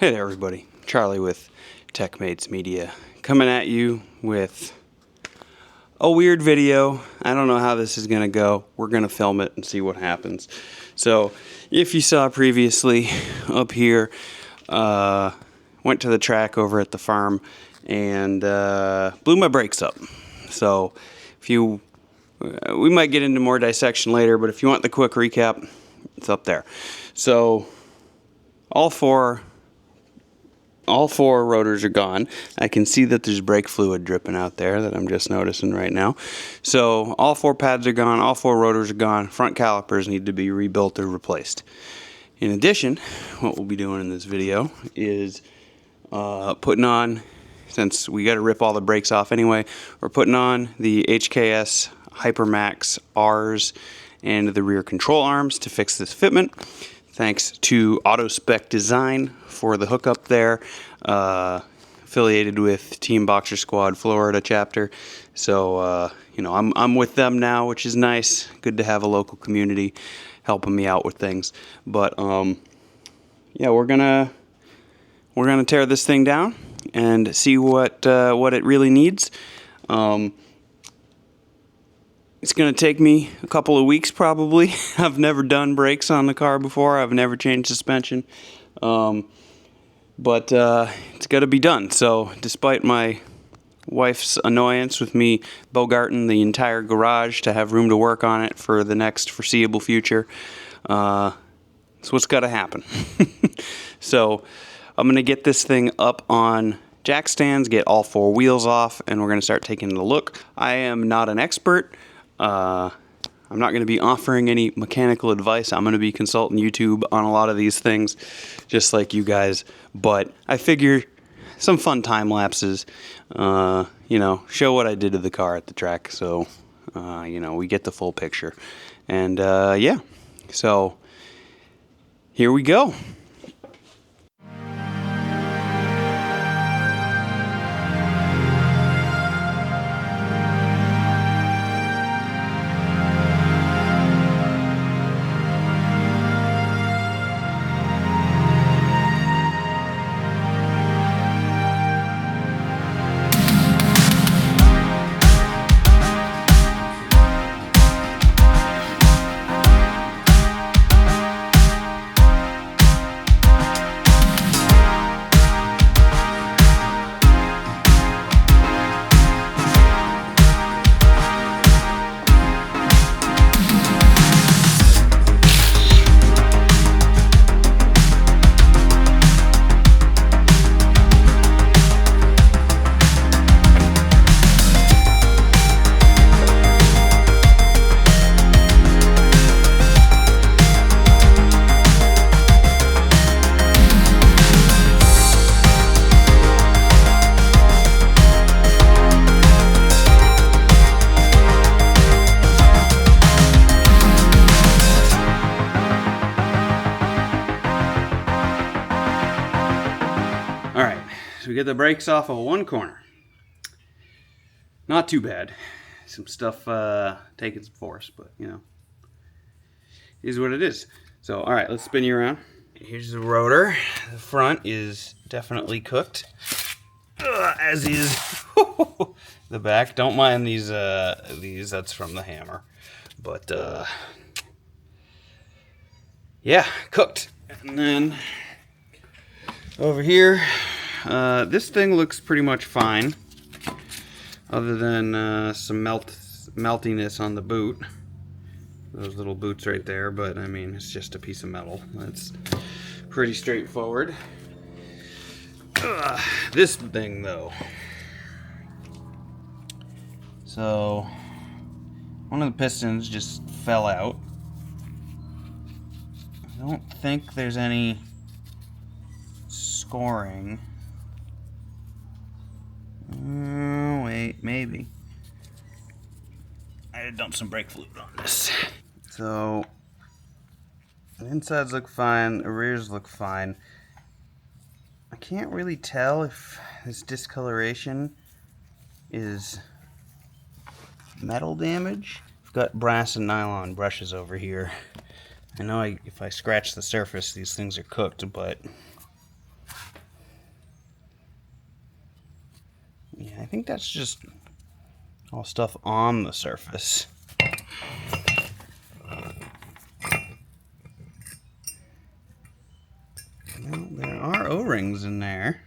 Hey there everybody, Charlie with TechMates Media, coming at you with a weird video. I don't know how this is going to go. We're going to film it and see what happens. So, if you saw previously up here, went to the track over at the farm and blew my brakes up. So, we might get into more dissection later, but if you want the quick recap, it's up there. So, all four rotors are gone. I can see that there's brake fluid dripping out there that I'm just noticing right now. So all four pads are gone, all four rotors are gone, front calipers need to be rebuilt or replaced. In addition, what we'll be doing in this video is putting on, since we got to rip all the brakes off anyway, we're putting on the HKS Hypermax R's and the rear control arms to fix this fitment. Thanks to Auto Spec Design for the hookup there, affiliated with Team Boxer Squad Florida chapter. So I'm with them now, which is nice. Good to have a local community helping me out with things. But yeah, we're gonna tear this thing down and see what it really needs. It's going to take me a couple of weeks probably. I've never done brakes on the car before. I've never changed suspension. But it's got to be done. So despite my wife's annoyance with me bogarting the entire garage to have room to work on it for the next foreseeable future, it's what's got to happen. So I'm going to get this thing up on jack stands, get all four wheels off, and we're going to start taking a look. I am not an expert. I'm not going to be offering any mechanical advice. I'm going to be consulting YouTube on a lot of these things, just like you guys. But I figure some fun time lapses, show what I did to the car at the track, so we get the full picture. And yeah, so here we go. So we get the brakes off of one corner. Not too bad. Some stuff taking some force, but is what it is. So alright, let's spin you around. Here's the rotor. The front is definitely cooked. As is the back. Don't mind these, that's from the hammer. But yeah, cooked. And then over here, this thing looks pretty much fine, other than some meltiness on the boot. Those little boots right there, but I mean, it's just a piece of metal. That's pretty straightforward. This thing, though. So, one of the pistons just fell out. I don't think there's any scoring. Wait, maybe. I dumped some brake fluid on this. So, the insides look fine, the rears look fine. I can't really tell if this discoloration is metal damage. I've got brass and nylon brushes over here. I know if I scratch the surface, these things are cooked, but Yeah, I think that's just all stuff on the surface. Well, there are O-rings in there.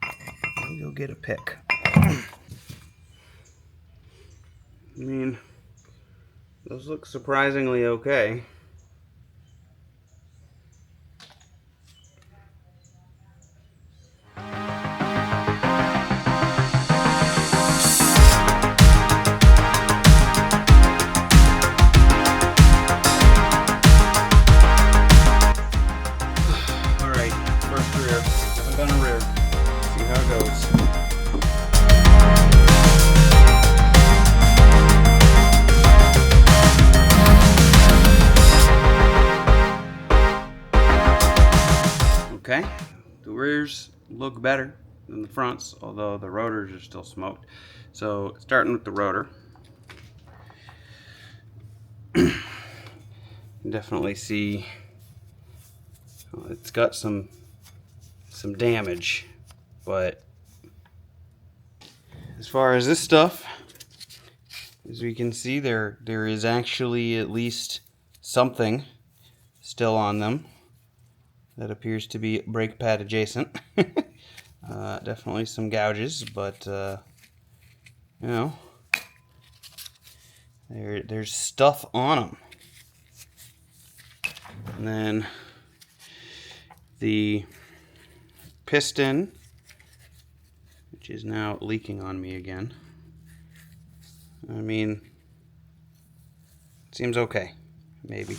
Let me go get a pick. I mean, those look surprisingly okay. Alright, first rear. Haven't done a rear. See how it goes. Okay, the rears look better than the fronts, although the rotors are still smoked. So starting with the rotor, you can definitely see it's got some damage, but as far as this stuff, as we can see, there is actually at least something still on them that appears to be brake pad adjacent. Definitely some gouges, but you know, there's stuff on them. And then the piston, which is now leaking on me again. I mean, it seems okay, maybe.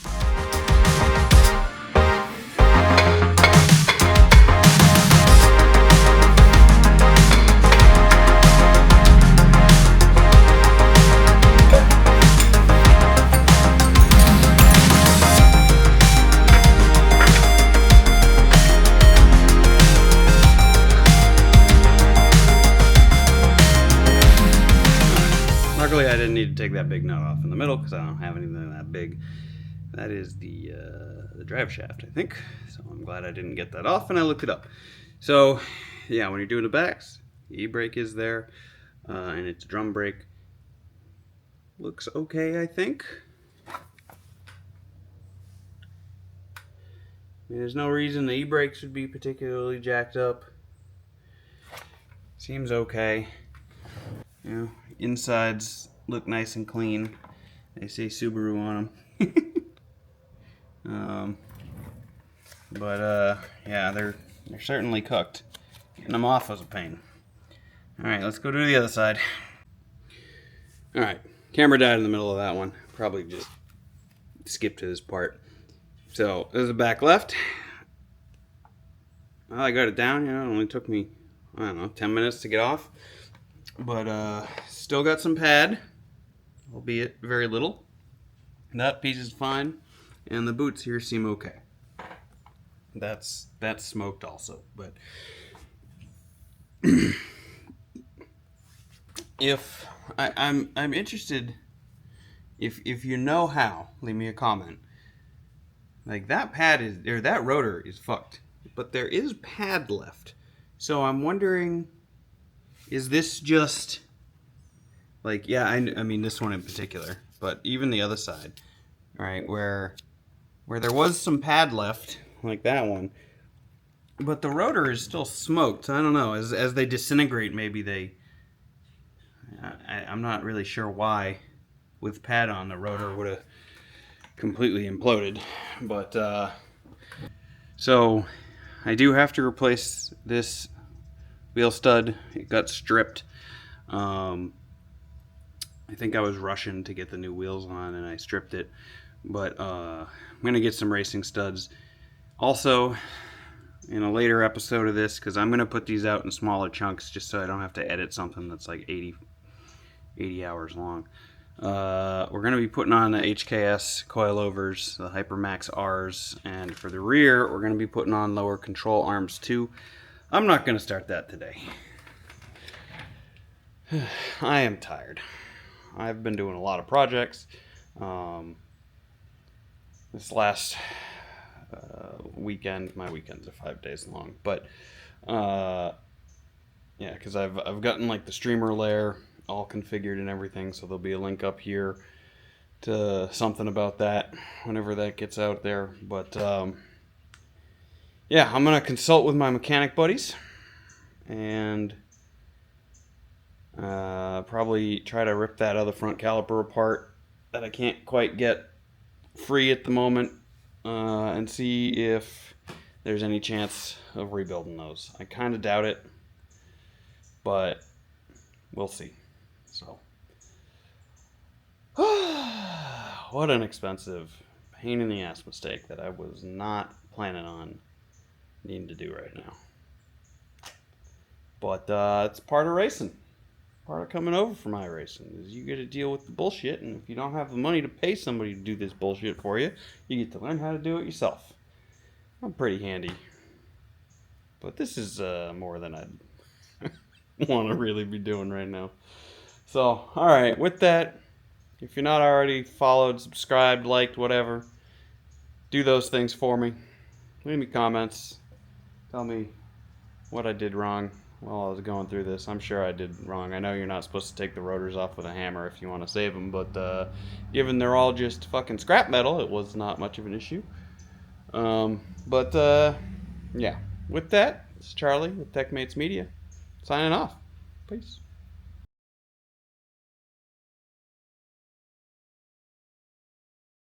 Luckily, I didn't need to take that big nut off in the middle because I don't have anything that big. That is the drive shaft, I think. So I'm glad I didn't get that off, and I looked it up. So yeah, when you're doing the backs, the e-brake is there, and its drum brake looks okay, I think. I mean, there's no reason the e-brake should be particularly jacked up. Seems okay. You know, insides look nice and clean. They say Subaru on them. Yeah, they're certainly cooked. Getting them off was a pain. Alright, let's go to the other side. Alright, camera died in the middle of that one. Probably just skip to this part. So, there's the back left. Well, I got it down, you know, it only took me, I don't know, 10 minutes to get off. But, still got some pad, albeit very little. That piece is fine, and the boots here seem okay. That's smoked also, but if I'm interested, if you know how, leave me a comment. Like that pad is, or that rotor is fucked, but there is pad left. So I'm wondering, is this just like, yeah, I mean this one in particular, but even the other side, right, where there was some pad left, like that one, but the rotor is still smoked. I don't know, as they disintegrate, maybe they, I'm not really sure why with pad on the rotor would have completely imploded, but so I do have to replace this wheel stud. It got stripped. I think I was rushing to get the new wheels on and I stripped it, but I'm gonna get some racing studs also in a later episode of this, because I'm gonna put these out in smaller chunks just so I don't have to edit something that's like 80 hours long. We're going to be putting on the HKS coilovers, the Hypermax R's, and for the rear, we're going to be putting on lower control arms too. I'm not going to start that today. I am tired. I've been doing a lot of projects. This last weekend. My weekends are 5 days long, but yeah, because I've gotten like the streamer layer all configured and everything, so there'll be a link up here to something about that whenever that gets out there. But yeah, I'm gonna consult with my mechanic buddies and probably try to rip that other front caliper apart that I can't quite get free at the moment, and see if there's any chance of rebuilding those. I kind of doubt it, but we'll see. So, what an expensive, pain in the ass mistake that I was not planning on needing to do right now. But it's part of racing. Part of coming over for my racing is you get to deal with the bullshit, and if you don't have the money to pay somebody to do this bullshit for you, you get to learn how to do it yourself. I'm pretty handy. But this is more than I'd want to really be doing right now. So, alright, with that, if you're not already followed, subscribed, liked, whatever, do those things for me. Leave me comments. Tell me what I did wrong while I was going through this. I'm sure I did wrong. I know you're not supposed to take the rotors off with a hammer if you want to save them, but given they're all just fucking scrap metal, it was not much of an issue. Yeah. With that, it's Charlie with TechMates Media, signing off. Peace.